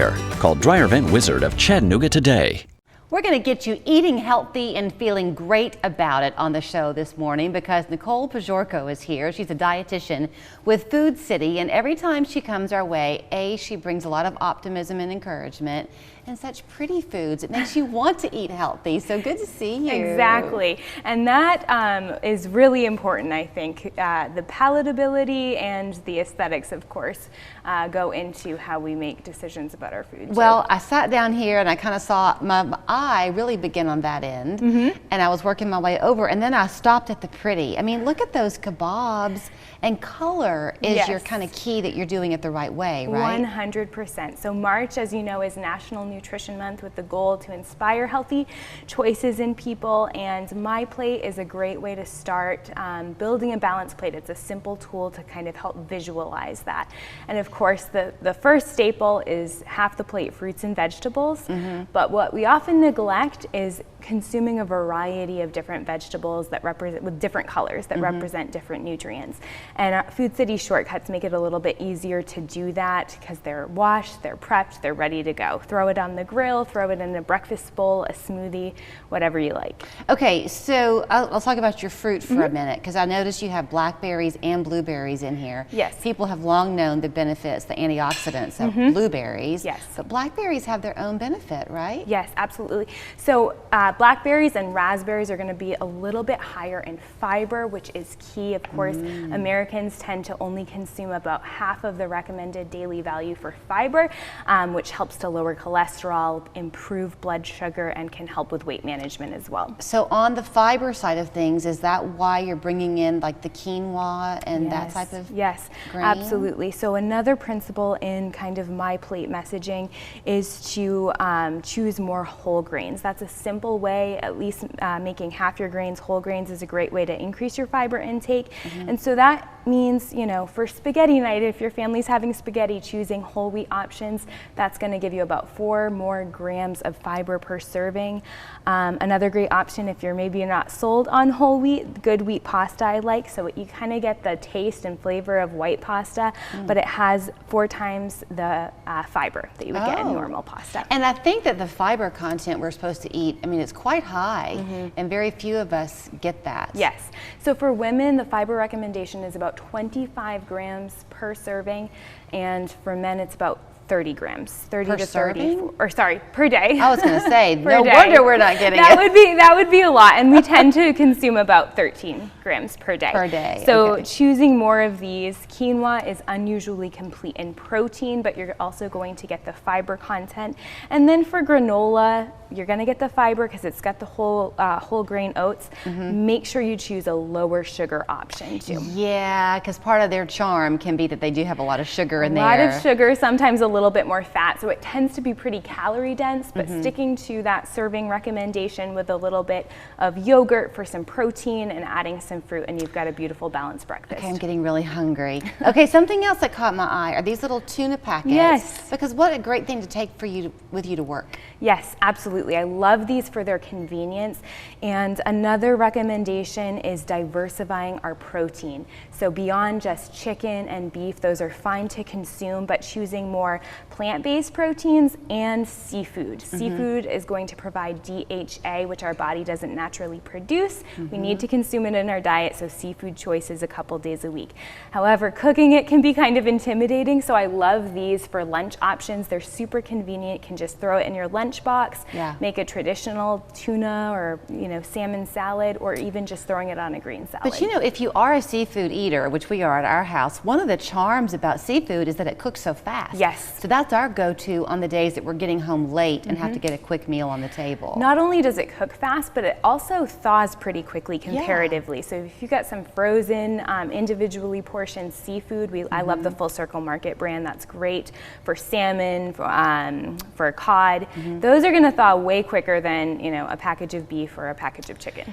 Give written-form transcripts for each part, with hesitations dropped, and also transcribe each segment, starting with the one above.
Call Dryer Vent Wizard of Chattanooga today. We're going to get you eating healthy and feeling great about it on the show this morning because Nicole is here. She's a dietitian with Food City, and every time she comes our way, she brings a lot of optimism and encouragement and such pretty foods. It makes you want to eat healthy. So good to see you. Exactly. And that is really important, I think. The palatability and the aesthetics, of course, go into how we make decisions about our food. Well, I sat down here and I kind of saw my eye really begin on that end. And I was working my way over, and then I stopped at the pretty. I mean, look at those kebabs. And color is your kind of key that you're doing it the right way, right? 100%. So March, as you know, is National Nutrition Month with the goal to inspire healthy choices in people. And My Plate is a great way to start building a balanced plate. It's a simple tool to kind of help visualize that. And of course, the first staple is half the plate fruits and vegetables. But what we often neglect is consuming a variety of different vegetables that represent with different colors that represent different nutrients. And Food City shortcuts make it a little bit easier to do that because they're washed, they're prepped, they're ready to go. Throw it on the grill, throw it in a breakfast bowl, a smoothie, whatever you like. Okay, so I'll talk about your fruit for a minute because I noticed you have blackberries and blueberries in here. Yes. People have long known the benefits, the antioxidants of blueberries. Yes. But blackberries have their own benefit, right? Yes, absolutely. So blackberries and raspberries are going to be a little bit higher in fiber, which is key. Of course, Americans tend to only consume about half of the recommended daily value for fiber, which helps to lower cholesterol, improve blood sugar, and can help with weight management as well. So on the fiber side of things, is that why you're bringing in like the quinoa and that type of grain? Absolutely. So another principle in kind of My Plate messaging is to choose more whole grains. That's a simple way, at least making half your grains whole grains is a great way to increase your fiber intake. And so that means, you know, for spaghetti night, if your family's having spaghetti, choosing whole wheat options, that's going to give you about 4 more grams of fiber per serving. Another great option, if you're maybe not sold on whole wheat, good wheat pasta I like, so you kind of get the taste and flavor of white pasta, but it has 4 times the fiber that you would get in normal pasta. And I think that the fiber content we're supposed to eat, I mean, it's quite high, and very few of us get that. Yes. So for women, the fiber recommendation is about 25 grams per serving, and for men, it's about 30 grams, 30 to 30, or sorry, per day. I was going to say, no wonder we're not getting it. That would be a lot, and we tend to consume about 13 grams per day. Per day. So choosing more of these, quinoa is unusually complete in protein, but you're also going to get the fiber content. And then for granola, you're going to get the fiber because it's got the whole grain oats. Make sure you choose a lower sugar option too. Yeah, because part of their charm can be that they do have a lot of sugar in there. A lot of sugar, sometimes a little bit more fat, so it tends to be pretty calorie dense, but sticking to that serving recommendation with a little bit of yogurt for some protein and adding some fruit, and you've got a beautiful balanced breakfast. Okay, I'm getting really hungry. Okay, something else that caught my eye are these little tuna packets. Yes. Because what a great thing to take for you with you to work. Yes, absolutely. I love these for their convenience. And another recommendation is diversifying our protein. So beyond just chicken and beef, those are fine to consume, but choosing more plant-based proteins and seafood. Seafood is going to provide DHA, which our body doesn't naturally produce. We need to consume it in our diet, so seafood choices a couple days a week. However, cooking it can be kind of intimidating, so I love these for lunch options. They're super convenient. You can just throw it in your lunchbox, make a traditional tuna or salmon salad, or even just throwing it on a green salad. But if you are a seafood eater, which we are at our house, one of the charms about seafood is that it cooks so fast. Yes. So that's our go-to on the days that we're getting home late and have to get a quick meal on the table. Not only does it cook fast, but it also thaws pretty quickly comparatively. So if you've got some frozen, individually portioned seafood, I love the Full Circle Market brand. That's great for salmon, for cod. Those are going to thaw way quicker than a package of beef or a package of chicken.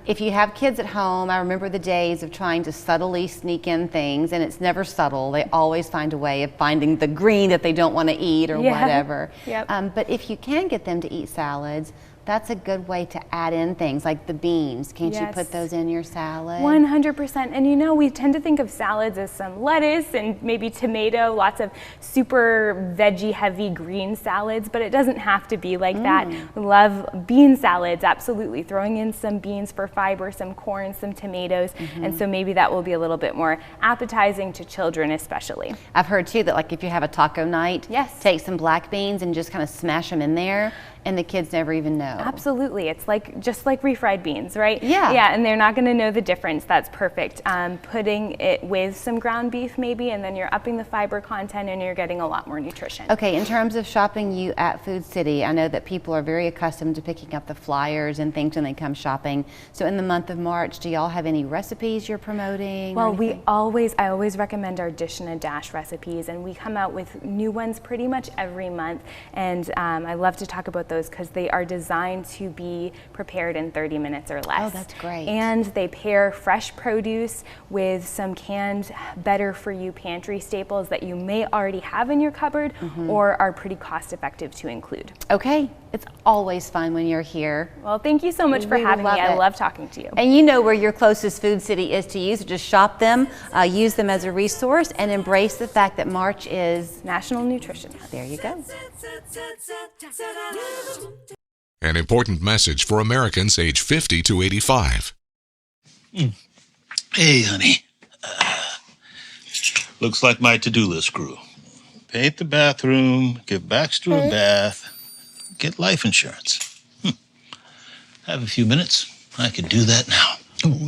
If you have kids at home, I remember the days of trying to subtly sneak in things, and it's never subtle. They always find a way of finding the green that they don't want to eat or whatever. But if you can get them to eat salads, That's a good way to add in things like the beans. Can't you Yes. put those in your salad? 100%. And you know, we tend to think of salads as some lettuce and maybe tomato, lots of super veggie heavy green salads, but it doesn't have to be like that. We love bean salads, absolutely. Throwing in some beans for fiber, some corn, some tomatoes. And so maybe that will be a little bit more appetizing to children especially. I've heard too that like if you have a taco night, Yes. take some black beans and just kind of smash them in there, and the kids never even know. Absolutely. It's like just like refried beans, right? Yeah. Yeah, and they're not going to know the difference. That's perfect. Putting it with some ground beef maybe, and then you're upping the fiber content and you're getting a lot more nutrition. Okay, in terms of shopping you at Food City, I know that people are very accustomed to picking up the flyers and things when they come shopping. So in the month of March, do y'all have any recipes you're promoting? Well, I always recommend our Dish and a Dash recipes, and we come out with new ones pretty much every month. And I love to talk about those because they are designed to be prepared in 30 minutes or less. Oh, that's great. And they pair fresh produce with some canned, better for you pantry staples that you may already have in your cupboard or are pretty cost effective to include. Okay, it's always fun when you're here. Well, thank you so much for We having me. love I it. love talking to you. And you know where your closest Food City is to you, so just shop them, use them as a resource, and embrace the fact that March is, National Nutrition Month. there you go. An important message for Americans age 50 to 85. Hey, honey. Looks like my to-do list grew. Paint the bathroom, give Baxter a bath, get life insurance. Have a few minutes. I could do that now.